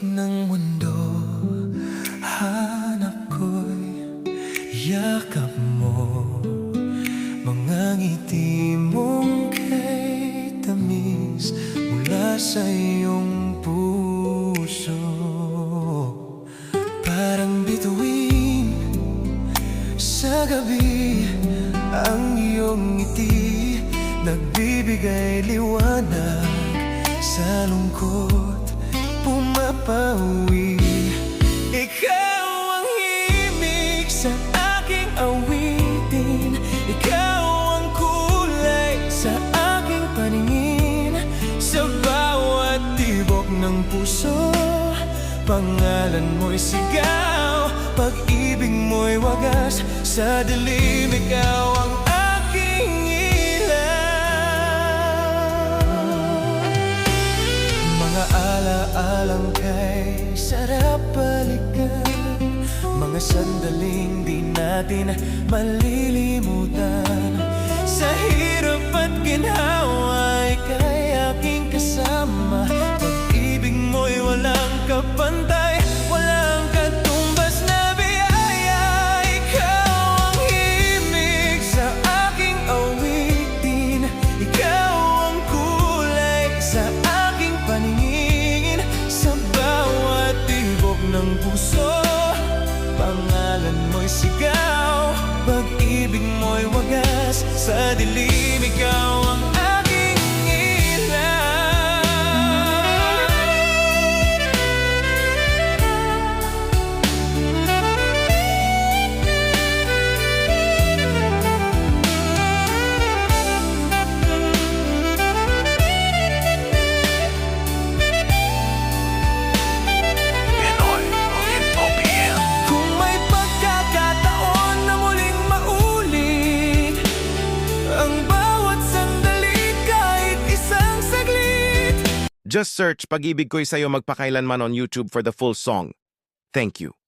ng mundo, hanap ko'y yakap mo. Mga ngiti mong kay tamis mula sa iyong puso. Parang bituin sa gabi, ang iyong ngiti nagbibigay liwanag sa lungkot, pumapawi. Ikaw ang himig sa aking awitin, ikaw ang kulay sa aking paningin. Sa bawat tibok ng puso, pangalan mo'y sigaw, pag-ibig mo'y wagas. Sa dilim, ikaw ang aking mga ala-alang kay sarap balikan, mga sandaling di natin malilimutan. Sa hirap at ginhawa, ika'y aking kasama. Pag-ibig mo'y walang kapantay, walang katumbas na biyaya. Ikaw ang himig sa aking awitin, ikaw ang kulay sa aking paningin. Sa bawat tibok ng puso, pangalan mo'y sigaw, pag-ibig mo'y wagas. Sa dilim, ikaw ang aking Just search Pag-ibig ko'y sa'yo magpakailanman on YouTube for the full song. Thank you.